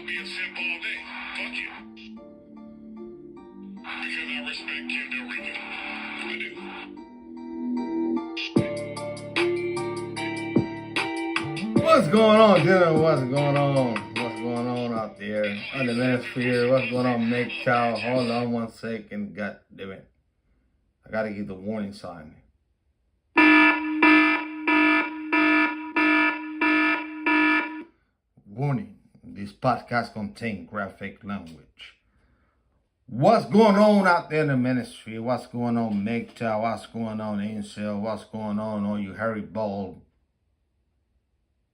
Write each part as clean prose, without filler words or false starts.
I'll be a simp all day. Fuck you. Because I respect Kim Rican. I do. What's going on, Dylan? What's going on? What's going on out there on the manosphere? What's going on, MGTOW? Hold on one second. God damn it. I gotta get the warning sign. Warning. This podcast contains graphic language. What's going on out there in the manosphere? What's going on, MGTOW? What's going on, Incel? What's going on, all you hairy bald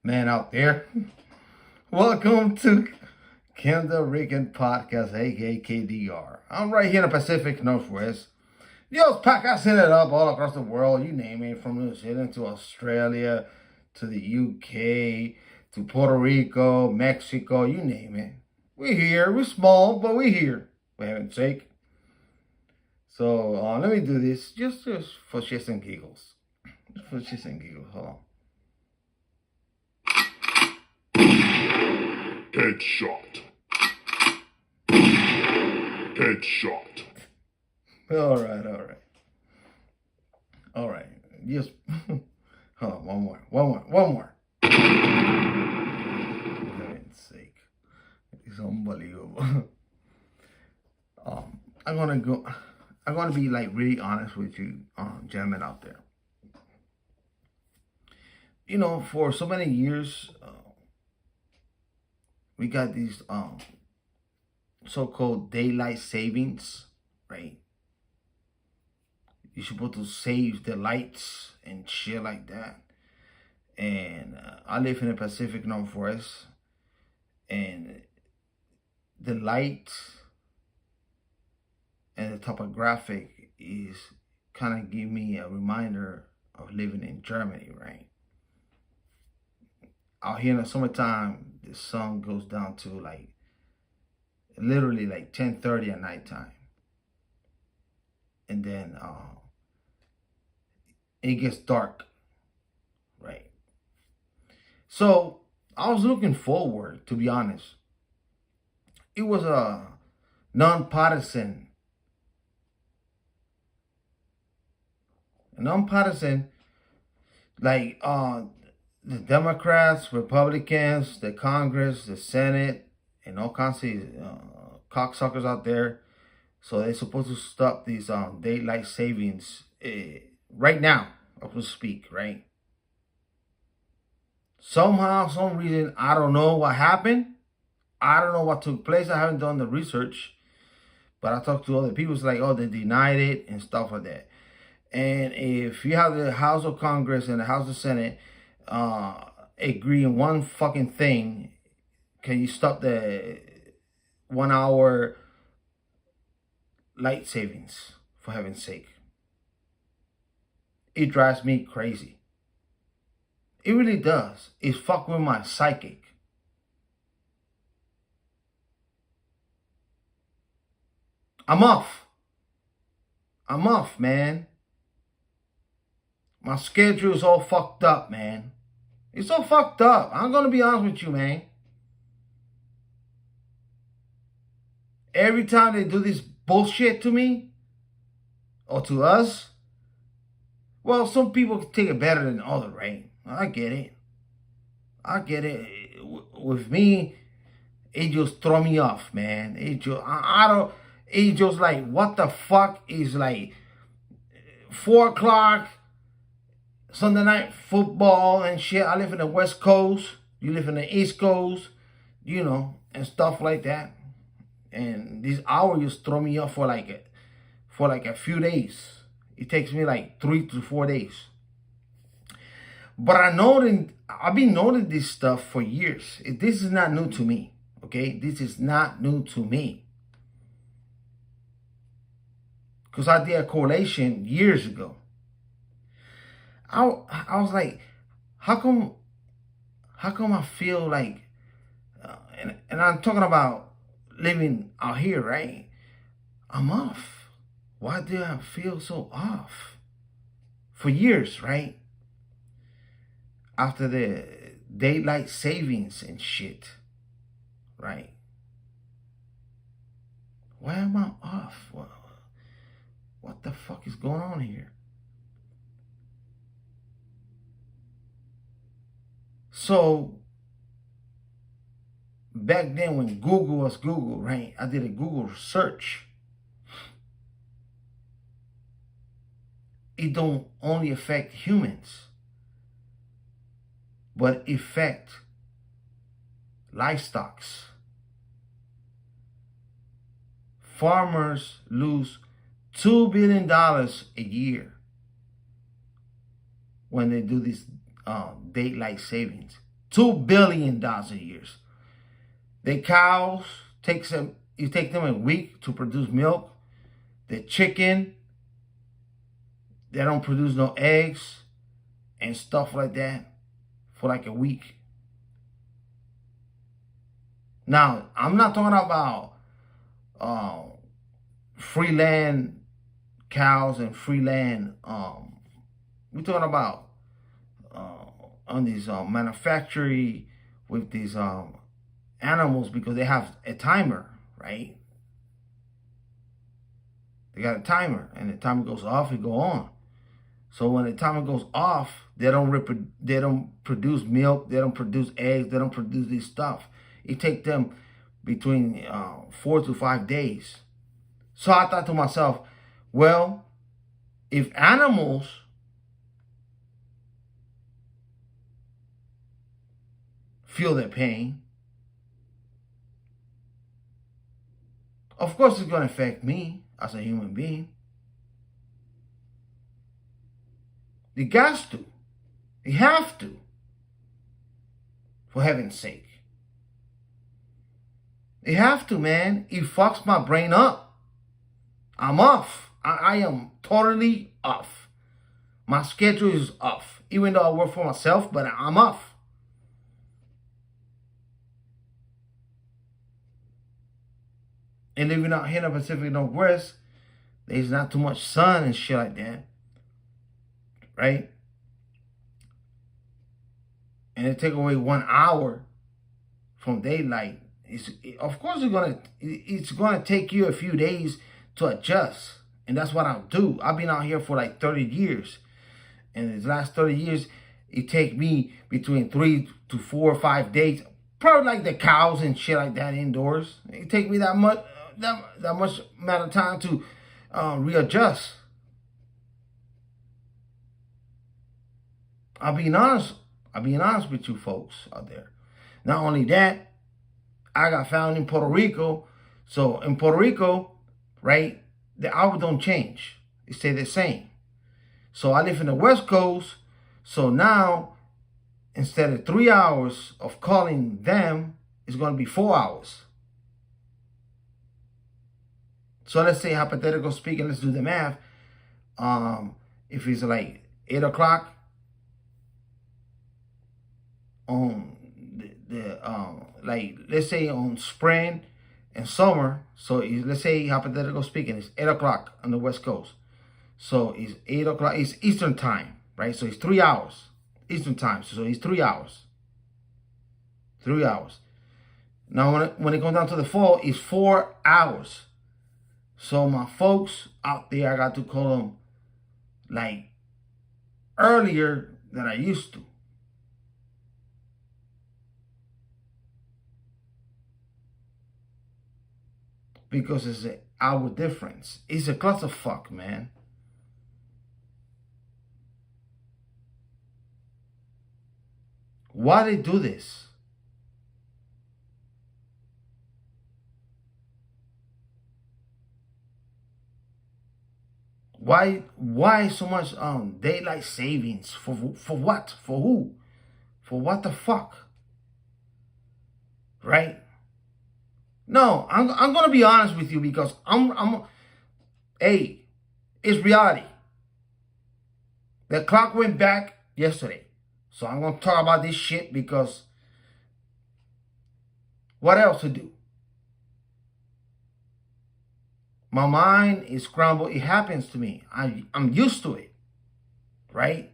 man out there? Welcome to Puerto Rican Podcast, aka KDR. I'm right here in the Pacific Northwest. Yo, podcasting it up all across the world. You name it, from New Zealand to Australia to the UK to Puerto Rico, Mexico, you name it. We're here. We're small, but we're here, for heaven's sake. So let me do this just for shits and giggles. Just for shits and giggles. Hold on. Headshot. Headshot. All right. Just hold on, one more. For heaven's sake, it's unbelievable. I'm gonna be like really honest with you, gentlemen out there. You know, for so many years, we got these so-called daylight savings, right? You're supposed to save the lights and shit like that. And I live in the Pacific Northwest, and the light and the topographic is kind of give me a reminder of living in Germany, right? Out here in the summertime, the sun goes down to like literally like 10:30 at nighttime, and then it gets dark, right? So I was looking forward, to be honest. It was a nonpartisan, like the Democrats, Republicans, the Congress, the Senate, and all kinds of cocksuckers out there. So they're supposed to stop these daylight savings right now, I will speak, right? Somehow, some reason, I don't know what happened. I don't know what took place. I haven't done the research. But I talked to other people. It's like, oh, they denied it and stuff like that. And if you have the House of Congress and the House of Senate agree on one fucking thing, can you stop the 1 hour light savings, for heaven's sake? It drives me crazy. It really does. It's fuck with my psychic. I'm off, man. My schedule is all fucked up, man. It's all fucked up. I'm gonna be honest with you, man. Every time they do this bullshit to me, or to us, well, some people take it better than others, right? I get it. With me, it just throw me off, man. It just, I don't, it just like, what the fuck is like 4 o'clock, Sunday night football and shit. I live in the West Coast. You live in the East Coast, you know, and stuff like that. And these hours just throw me off for like a few days. It takes me like 3 to 4 days. But I've been noting this stuff for years. This is not new to me, okay? This is not new to me. Because I did a correlation years ago. I was like, how come I feel like, and I'm talking about living out here, right? I'm off. Why do I feel so off? For years, right? After the daylight savings and shit, right? Why am I off? What the fuck is going on here? So back then when Google was Google, right? I did a Google search. It don't only affect humans, but affect livestock. Farmers lose $2 billion a year when they do these daylight savings. $2 billion a year. The cows, you take them a week to produce milk. The chicken, they don't produce no eggs and stuff like that for like a week. Now, I'm not talking about free land cows and free land. We're talking about on these manufacturing with these animals, because they have a timer, right? They got a timer, and the timer goes off, it go on. So when the timer goes off, they don't produce milk, they don't produce eggs, they don't produce this stuff. It takes them between 4 to 5 days. So I thought to myself, well, if animals feel their pain, of course it's going to affect me as a human being. It got to. It have to. For heaven's sake. It have to, man. It fucks my brain up. I'm off. I am totally off. My schedule is off. Even though I work for myself, but I'm off. And living out here in the Pacific Northwest, there's not too much sun and shit like that. Right? And it take away 1 hour from daylight. Of course it's gonna take you a few days to adjust. And that's what I'll do. I've been out here for like 30 years. And these last 30 years, it take me between 3 to 4 or 5 days. Probably like the cows and shit like that indoors. It take me that much amount of time to readjust. I'll be honest with you folks out there. Not only that, I got found in Puerto Rico. So in Puerto Rico, right, the hours don't change. They stay the same. So I live in the West Coast. So now, instead of 3 hours of calling them, it's going to be 4 hours. So let's say, hypothetical speaking, let's do the math. If it's like 8 o'clock on like let's say on spring and summer, so let's say, hypothetical speaking, it's 8 o'clock on the West Coast. So it's 8 o'clock, it's Eastern time, right? So it's 3 hours Eastern time. So it's 3 hours. 3 hours. Now when it comes down to the fall, it's 4 hours. So my folks out there, I got to call them like earlier than I used to. Because it's an hour difference. It's a clusterfuck, man. Why they do this? Why so much daylight savings? For what? For who? For what the fuck? Right? No, I'm gonna be honest with you, because hey, it's reality. The clock went back yesterday. So I'm gonna talk about this shit, because what else to do? My mind is scrambled. It happens to me. I'm used to it. Right?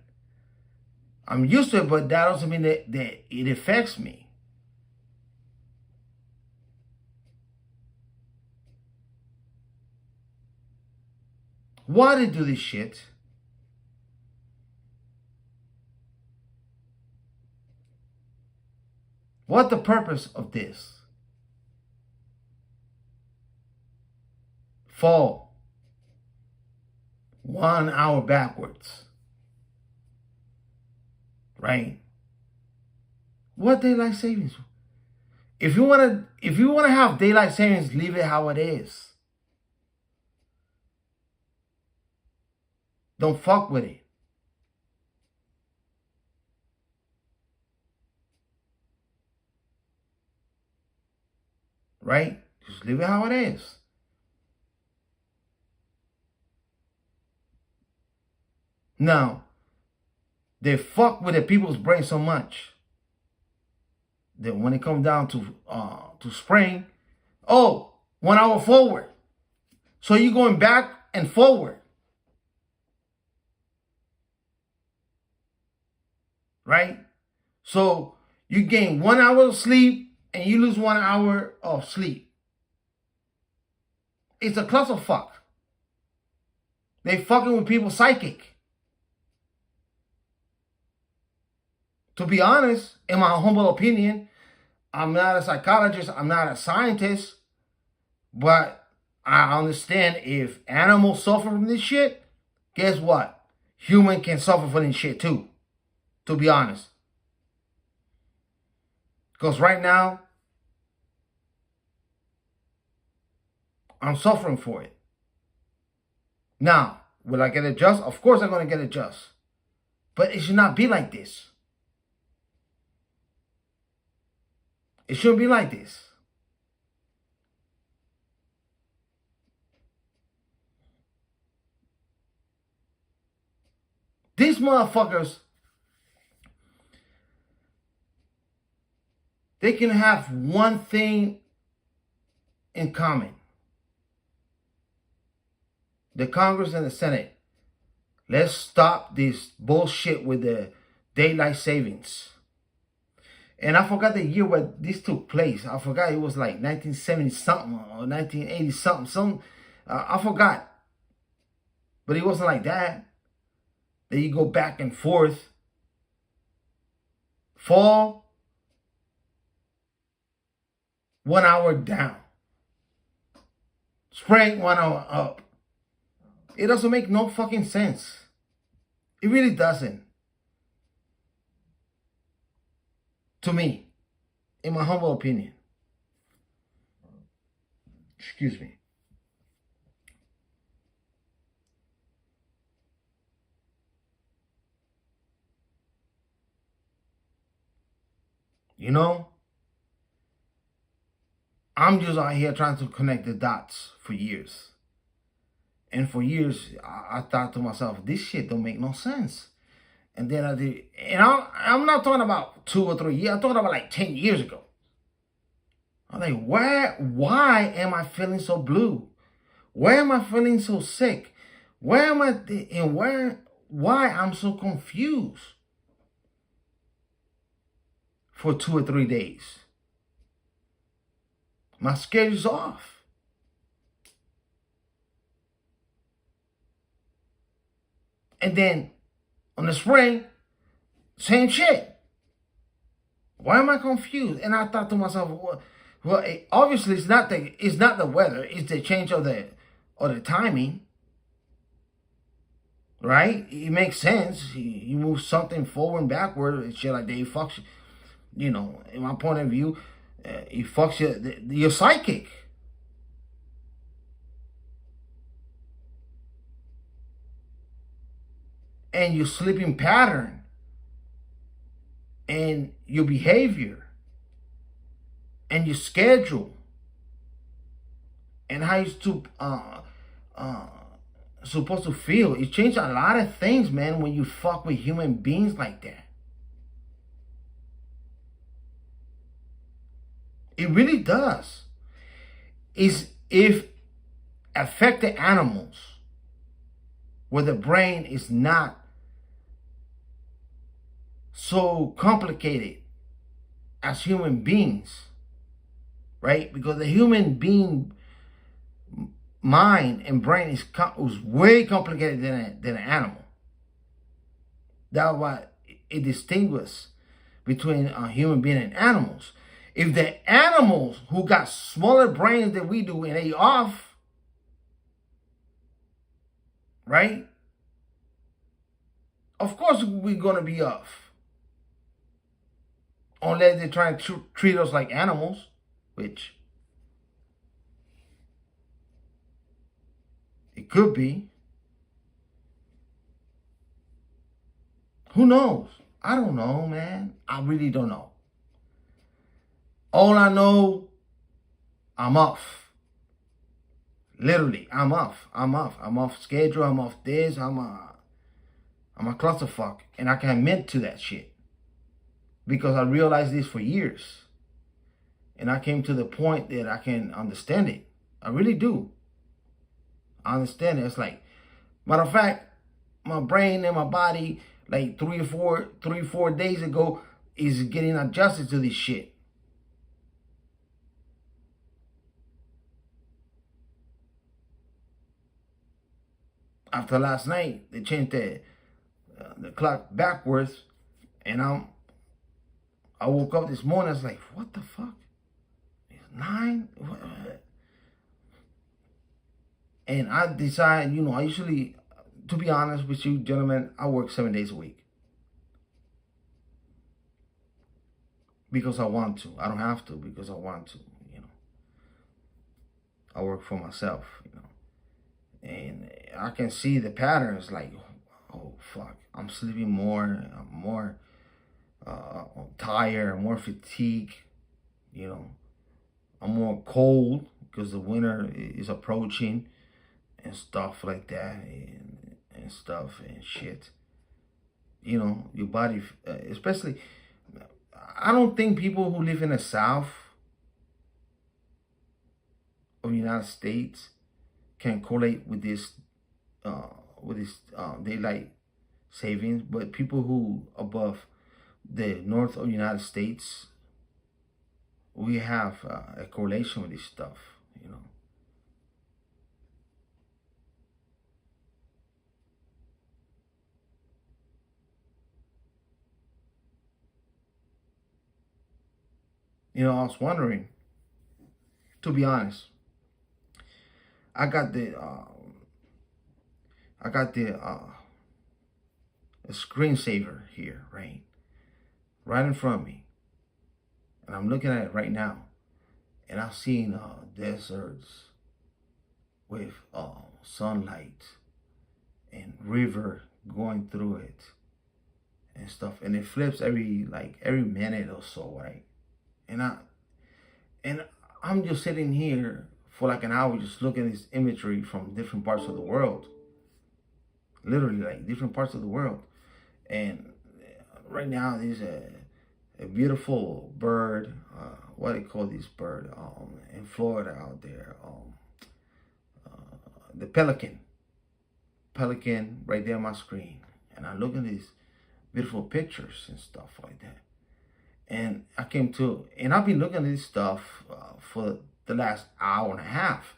I'm used to it, but that doesn't mean that it affects me. Why they do this shit? What the purpose of this? Fall 1 hour backwards. Right? What daylight savings? If you wanna have daylight savings, leave it how it is. Don't fuck with it. Right? Just leave it how it is. Now, they fuck with the people's brain so much that when it comes down to spring, oh, 1 hour forward. So you're going back and forward. Right? So you gain 1 hour of sleep and you lose 1 hour of sleep. It's a clusterfuck. They fucking with people's psychic. To be honest, in my humble opinion, I'm not a psychologist, I'm not a scientist, but I understand if animals suffer from this shit, guess what? Human can suffer from this shit too, to be honest. Because right now, I'm suffering for it. Now, will I get adjust? Of course I'm going to get adjust. But it should not be like this. It shouldn't be like this. These motherfuckers, they can have one thing in common. The Congress and the Senate. Let's stop this bullshit with the daylight savings. And I forgot the year where this took place. I forgot, it was like 1970 something or 1980 something. I forgot. But it wasn't like that. Then you go back and forth. Fall 1 hour down. Spring 1 hour up. It doesn't make no fucking sense. It really doesn't. To me, in my humble opinion. Excuse me. You know, I'm just out here trying to connect the dots for years. And for years, I thought to myself, this shit don't make no sense. And then I did, and I'm not talking about 2 or 3 years. I'm talking about like 10 years ago. I'm like, why am I feeling so blue? Why am I feeling so sick? Why I'm so confused for 2 or 3 days? My schedule's off. And then on the spring, same shit. Why am I confused? And I thought to myself, well, obviously it's not the weather, it's the change of the timing. Right? It makes sense. You move something forward and backward and shit like that. It fucks, you know, in my point of view, it fucks your psychic. And your sleeping pattern. And your behavior. And your schedule. And how you're supposed to feel. It changed a lot of things, man, when you fuck with human beings like that. It really does. If affected animals where the brain is not so complicated as human beings, right? Because the human being mind and brain is way complicated than an animal. That's why it distinguishes between a human being and animals. If the animals who got smaller brains than we do and they off, right? Of course we're gonna be off. Unless they're trying to treat us like animals, which it could be. Who knows? I don't know, man. I really don't know. All I know, I'm off. Literally, I'm off. I'm off schedule. I'm off this. I'm a clusterfuck. And I can admit to that shit. Because I realized this for years. And I came to the point that I can understand it. I really do. I understand it. It's like, matter of fact, my brain and my body, like 3 or 4 days ago, is getting adjusted to this shit. After last night, they changed the clock backwards, and I woke up this morning. I was like, "What the fuck? It's 9?" And I decided, I usually, to be honest with you, gentlemen, I work 7 days a week because I want to. I don't have to because I want to. I work for myself. And I can see the patterns like, oh, fuck, I'm sleeping more, I'm more tired, more fatigued, I'm more cold because the winter is approaching and stuff like that and stuff and shit. Your body, especially, I don't think people who live in the South of the United States can correlate with this daylight savings, but people who above the north of the United States, we have a correlation with this stuff, I was wondering, to be honest, I got the a screensaver here, right in front of me, and I'm looking at it right now, and I've seen deserts with sunlight and river going through it and stuff, and it flips every minute or so, right? And I'm just sitting here for like an hour just looking at this imagery from different parts of the world. Literally, like different parts of the world. And right now there's a beautiful bird, what do they call this bird in Florida out there, the pelican right there on my screen. And I look at these beautiful pictures and stuff like that. And I've been looking at this stuff for the last hour and a half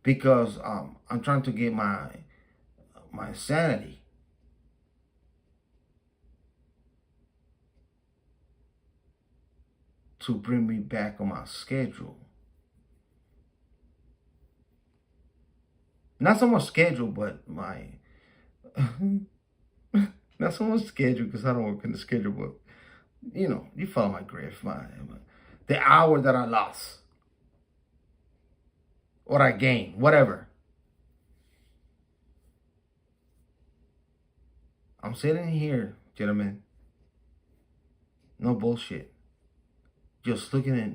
because I'm trying to get my sanity. To bring me back on my schedule. Not so much schedule, but my not so much schedule because I don't work in the schedule, but you follow my grift, the hour that I lost or I gained, whatever. I'm sitting here, gentlemen, no bullshit, just looking at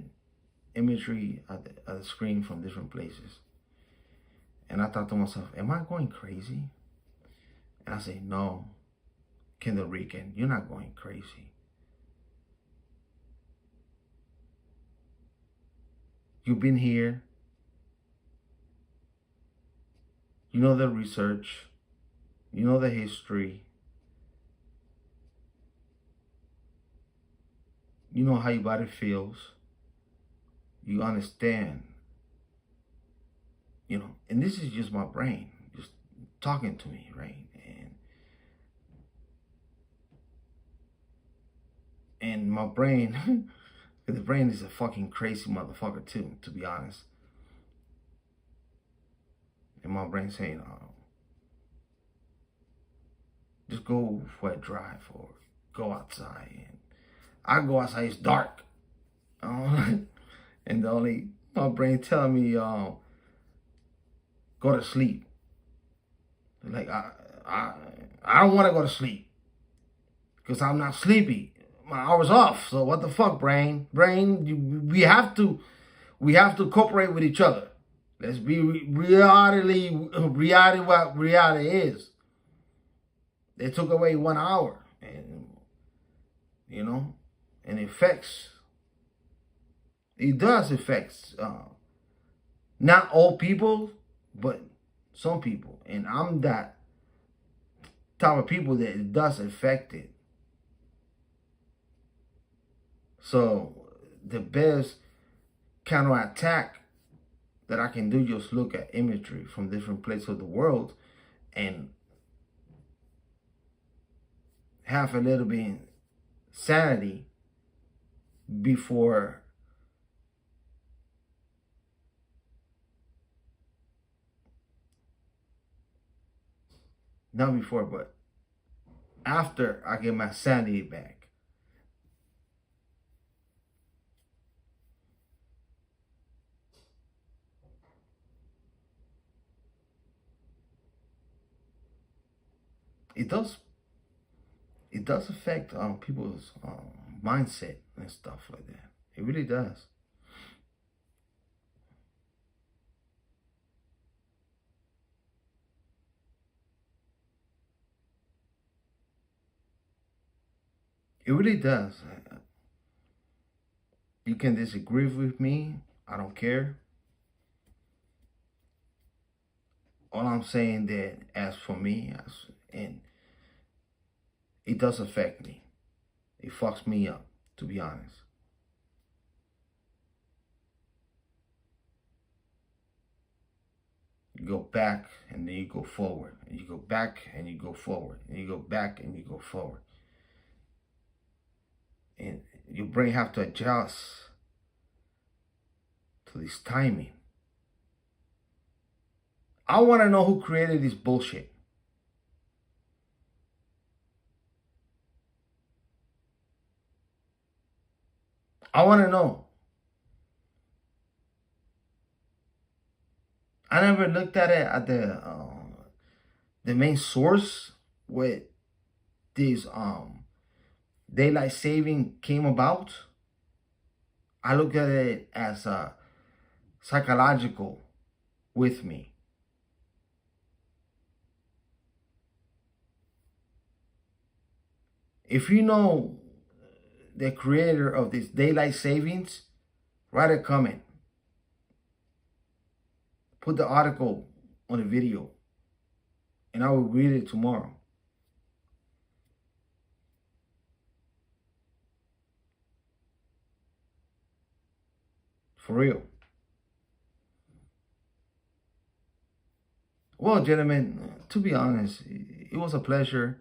imagery at the screen from different places. And I thought to myself, am I going crazy? And I say, no, Kendall Rican, you're not going crazy. You've been here. You know the research. You know the history. You know how your body feels. You understand. you know, and this is just my brain just talking to me, right? And my brain, the brain is a fucking crazy motherfucker too, to be honest. And my brain saying, just go for a drive or go outside. And I go outside, it's dark. And my brain telling me, go to sleep. Like, I don't want to go to sleep because I'm not sleepy. My hour's off. So what the fuck, brain? We have to cooperate with each other. Let's be reality what reality is. They took away 1 hour, and you know, and it does affect not all people, but some people, and I'm that type of people that it does affect it. So the best counterattack that I can do, just look at imagery from different places of the world and have a little bit sanity before not before, but after I get my sanity back. It does affect people's mindset and stuff like that. It really does. It really does. You can disagree with me. I don't care. All I'm saying that, as for me, and it does affect me. It fucks me up, to be honest. You go back and then you go forward. And you go back and you go forward. And you go back and you go forward. And your brain have to adjust to this timing. I want to know who created this bullshit. I want to know. I never looked at it at the main source with this daylight saving came about. I look at it as psychological with me. If you know the creator of this daylight savings, write a comment. Put the article on the video, and I will read it tomorrow. For real. Well, gentlemen, to be honest, it was a pleasure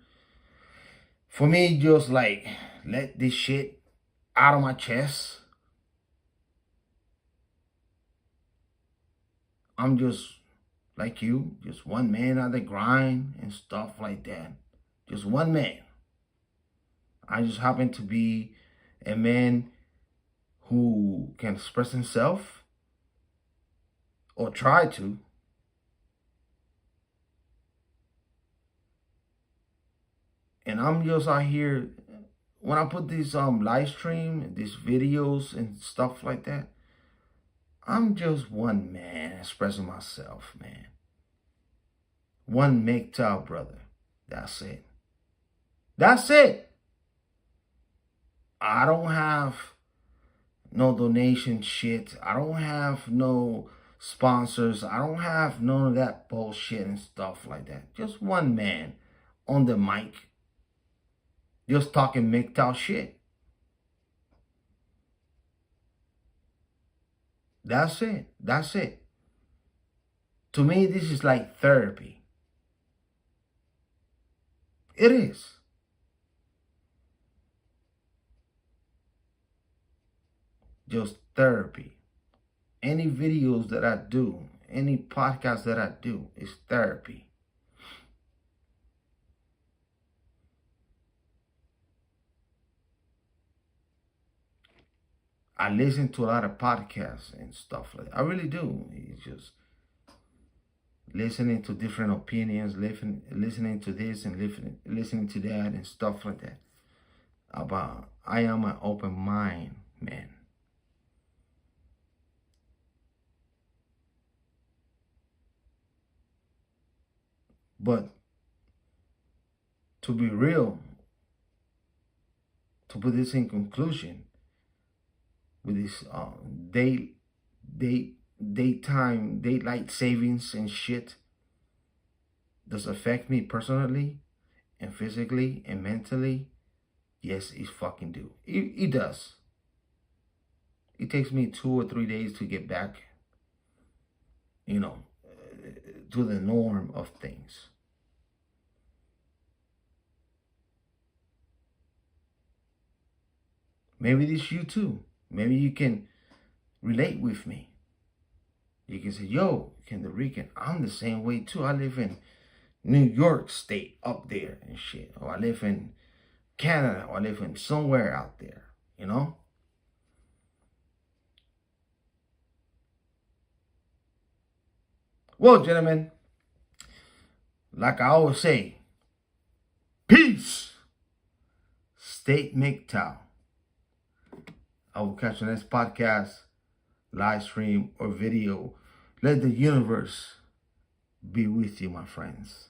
for me, just like let this shit out of my chest. I'm just like you, just one man on the grind and stuff like that. Just one man. I just happen to be a man who can express himself, or try to. And I'm just out here, when I put this live stream, these videos and stuff like that, I'm just one man expressing myself, man. One MGTOW brother. That's it. That's it. I don't have no donation shit. I don't have no sponsors. I don't have none of that bullshit and stuff like that. Just one man on the mic, just talking MGTOW shit. That's it. That's it. To me, this is like therapy. It is. Just therapy. Any videos that I do, any podcast that I do is therapy. I listen to a lot of podcasts and stuff like that. I really do. It's just listening to different opinions, listening to this and listening to that and stuff like that. I am an open mind, man. But to be real, to put this in conclusion, with this daylight savings and shit, does affect me personally and physically and mentally? Yes, it fucking do. It does. It takes me 2 or 3 days to get back, to the norm of things. Maybe this you too. Maybe you can relate with me. You can say, yo, Kendall Rican, I'm the same way too. I live in New York State up there and shit. Or I live in Canada, or I live in somewhere out there, Well, gentlemen, like I always say, peace. Stay MGTOW. I will catch you next podcast, live stream, or video. Let the universe be with you, my friends.